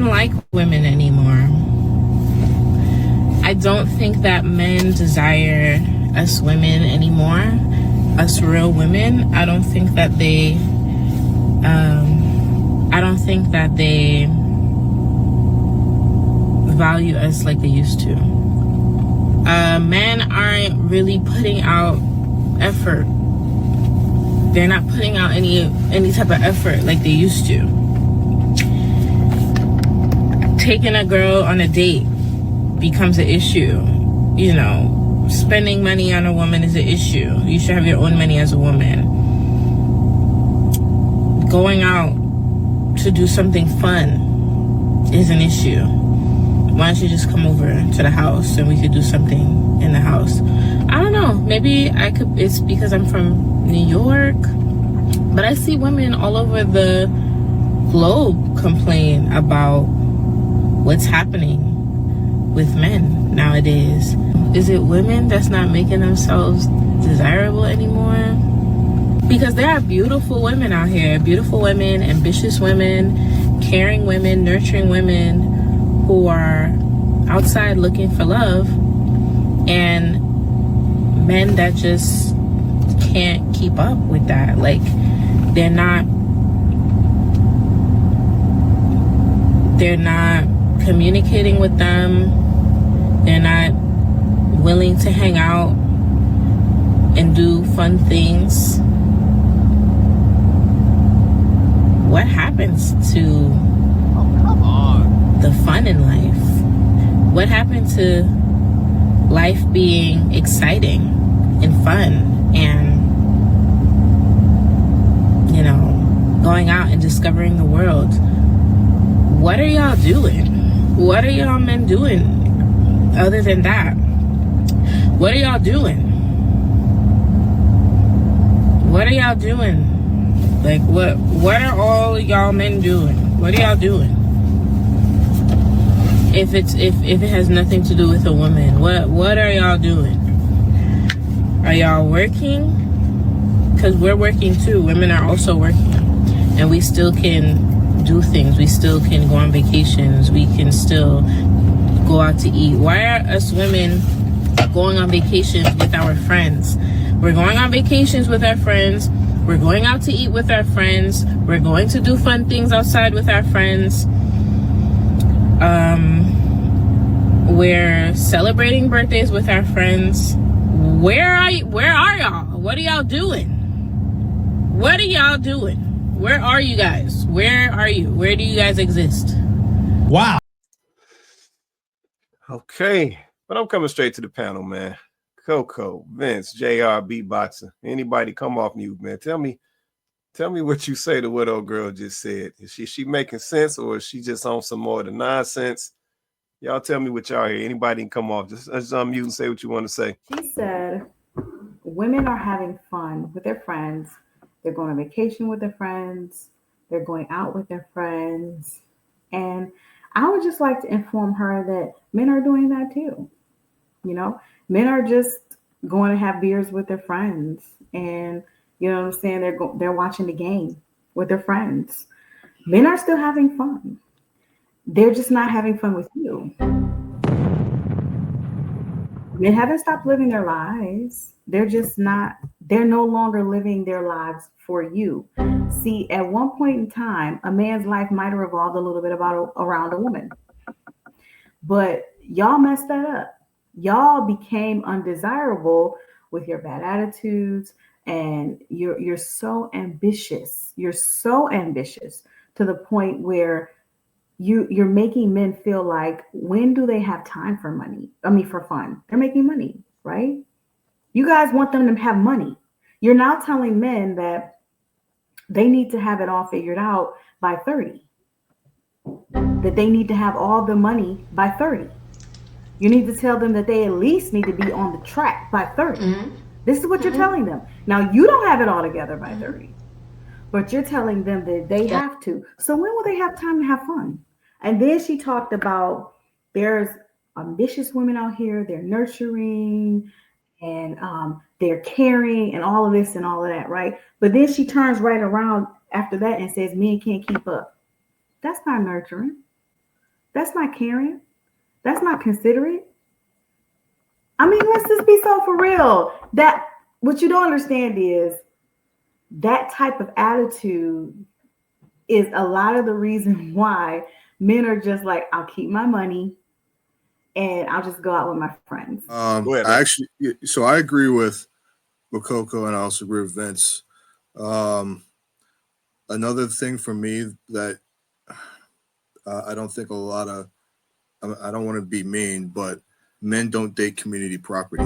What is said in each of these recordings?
men like women anymore. I don't think that men desire us women anymore, us real women. I don't think that they value us like they used to. Men aren't really putting out effort. They're not putting out any type of effort like they used to. Taking a girl on a date becomes an issue. You know, spending money on a woman is an issue. You should have your own money as a woman. Going out to do something fun is an issue. Why don't you just come over to the house and we could do something in the house? I don't know. Maybe it's because I'm from New York, but I see women all over the globe complain about what's happening with men nowadays. Is it women that's not making themselves desirable anymore? Because there are beautiful women out here, beautiful women, ambitious women, caring women, nurturing women who are outside looking for love, and men that just can't keep up with that. Like, they're not communicating with them. They're not willing to hang out and do fun things. What happens to the fun in life? What happened to life being exciting and fun and, you know, going out and discovering the world? What are y'all doing? What are y'all men doing other than that? What are y'all doing? What are y'all doing? Like, what are all y'all men doing? What are y'all doing? If it has nothing to do with a woman, what are y'all doing? Are y'all working? Because we're working too. Women are also working, and we still can do things. We still can go on vacations. We can still go out to eat. Why are us women going on vacations with our friends? We're going on vacations with our friends. We're going out to eat with our friends. We're going to do fun things outside with our friends. We're celebrating birthdays with our friends. Where are y'all? What are y'all doing? What are y'all doing? Where are you guys? Where are you? Where do you guys exist? Wow. Okay, but I'm coming straight to the panel, man. Coco, Vince, JR, Beatboxer. Anybody come off mute, man. Tell me what you say to what old girl just said. Is she making sense, or is she just on some more of the nonsense? Y'all tell me what y'all hear. Anybody can come off. Just unmute and say what you want to say. She said women are having fun with their friends. They're going on vacation with their friends. They're going out with their friends. And I would just like to inform her that men are doing that too. You know, men are just going to have beers with their friends. And, you know what I'm saying? They're watching the game with their friends. Men are still having fun. They're just not having fun with you. Men haven't stopped living their lives. They're no longer living their lives for you. See, at one point in time, a man's life might have revolved a little bit around a woman. But y'all messed that up. Y'all became undesirable with your bad attitudes, and you're so ambitious. You're so ambitious to the point where you're making men feel like, when do they have time for money? I mean, for fun. They're making money, right? You guys want them to have money. You're now telling men that they need to have it all figured out by 30. That they need to have all the money by 30. You need to tell them that they at least need to be on the track by 30. Mm-hmm. This is what you're telling them. Now, you don't have it all together by 30, but you're telling them that they have to. So when will they have time to have fun? And then she talked about there's ambitious women out here, they're nurturing and they're caring and all of this and all of that, right? But then she turns right around after that and says men can't keep up. That's not nurturing. That's not caring. That's not considerate. I mean, let's just be so for real. That what you don't understand is that type of attitude is a lot of the reason why men are just like, I'll keep my money and I'll just go out with my friends. Go ahead, I actually, so I agree with Coco, and I also agree with Vince. Another thing for me that I don't think a lot of, I don't want to be mean, but men don't date community property.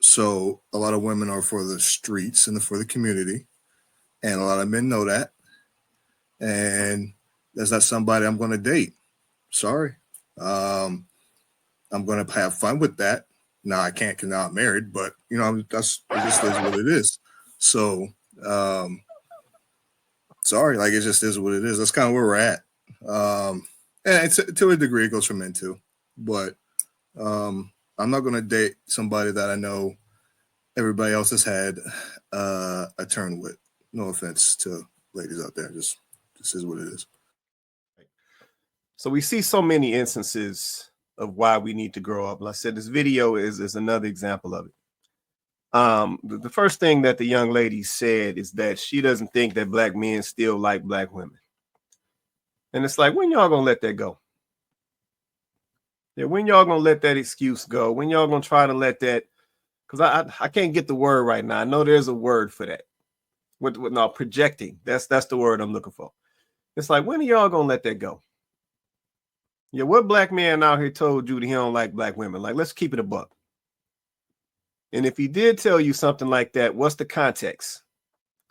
So a lot of women are for the streets and for the community, and a lot of men know that. And that's not somebody I'm going to date. Sorry. I'm going to have fun with that. Now I can't because now I'm married, but you know, that's it just is what it is. So, sorry, like it just is what it is. That's kind of where we're at. And it's, to a degree, it goes for men too. But I'm not going to date somebody that I know everybody else has had a turn with. No offense to ladies out there. Just this is what it is. So we see so many instances of why we need to grow up. Like I said, this video is another example of it. The first thing that the young lady said is that she doesn't think that black men still like black women. And it's like, when y'all gonna let that go? Yeah, when y'all gonna let that excuse go? When y'all gonna try to let that, because I can't get the word right now. I know there's a word for that. No, projecting. That's the word I'm looking for. It's like, when are y'all gonna let that go? Yeah, what black man out here told you that he don't like black women? Like, let's keep it a buck. And if he did tell you something like that, what's the context?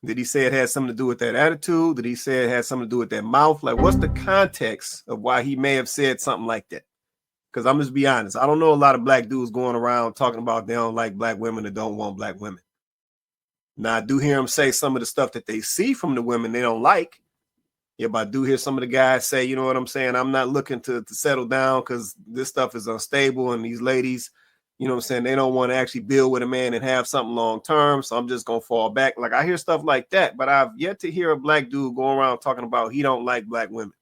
Did he say it had something to do with that attitude? Did he say it had something to do with that mouth? Like, what's the context of why he may have said something like that? Because I'm just be honest, I don't know a lot of black dudes going around talking about they don't like black women or don't want black women. Now, I do hear them say some of the stuff that they see from the women they don't like. Yeah, but I do hear some of the guys say, you know what I'm saying? I'm not looking to settle down because this stuff is unstable. And these ladies, you know what I'm saying? They don't want to actually build with a man and have something long term. So I'm just going to fall back. Like, I hear stuff like that, but I've yet to hear a black dude going around talking about he don't like black women.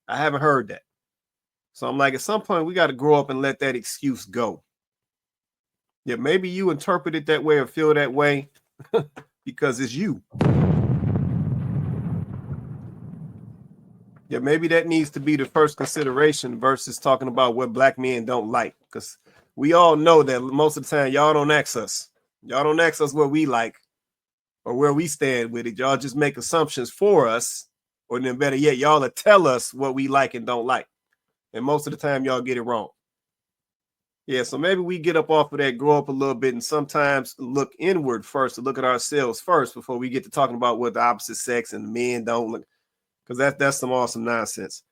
I haven't heard that. So I'm like, at some point, we got to grow up and let that excuse go. Yeah, maybe you interpret it that way or feel that way because it's you. Yeah, maybe that needs to be the first consideration versus talking about what black men don't like. Because we all know that most of the time, y'all don't ask us. Y'all don't ask us what we like or where we stand with it. Y'all just make assumptions for us. Or then better yet, y'all will tell us what we like and don't like. And most of the time, y'all get it wrong. Yeah, so maybe we get up off of that, grow up a little bit, and sometimes look inward first, to look at ourselves first before we get to talking about what the opposite sex and men don't look. Because that's some awesome nonsense.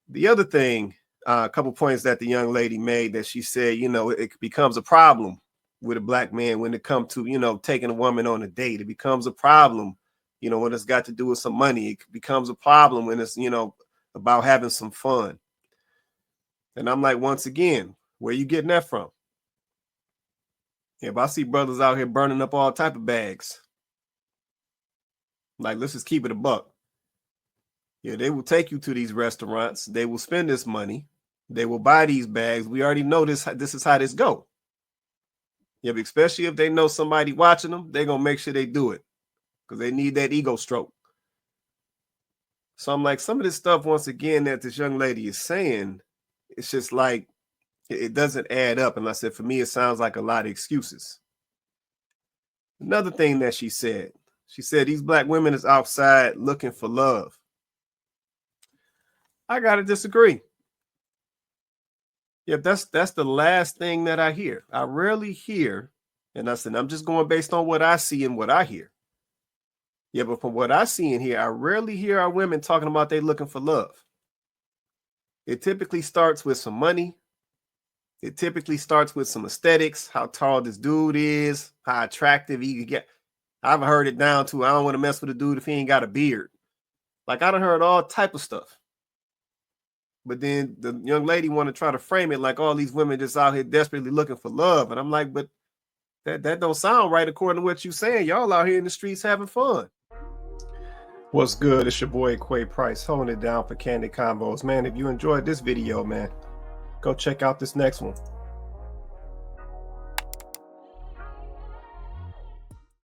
The other thing, a couple points that the young lady made that she said, you know, it becomes a problem with a black man when it comes to, you know, taking a woman on a date. It becomes a problem, you know, when it's got to do with some money. It becomes a problem when it's, you know, about having some fun. And I'm like, once again, where you getting that from? If I see brothers out here burning up all type of bags, like, let's just keep it a buck. Yeah, they will take you to these restaurants. They will spend this money. They will buy these bags. We already know this is how this go. Yeah, but especially if they know somebody watching them, they're going to make sure they do it because they need that ego stroke. So I'm like, some of this stuff, once again, that this young lady is saying, it's just like, it doesn't add up. And I said, for me, it sounds like a lot of excuses. Another thing that she said these black women is outside looking for love. I got to disagree. Yeah, that's the last thing that I hear. I rarely hear, and I said, I'm just going based on what I see and what I hear. Yeah, but from what I see and hear, I rarely hear our women talking about they looking for love. It typically starts with some money. It typically starts with some aesthetics, how tall this dude is, how attractive he can get. I've heard it down to, I don't want to mess with a dude if he ain't got a beard. Like, I done heard all type of stuff. But then the young lady want to try to frame it like all these women just out here desperately looking for love. And I'm like, but that don't sound right according to what you're saying. Y'all out here in the streets having fun. What's good? It's your boy Quay Price holding it down for Candid Convos. Man, if you enjoyed this video, man, go check out this next one.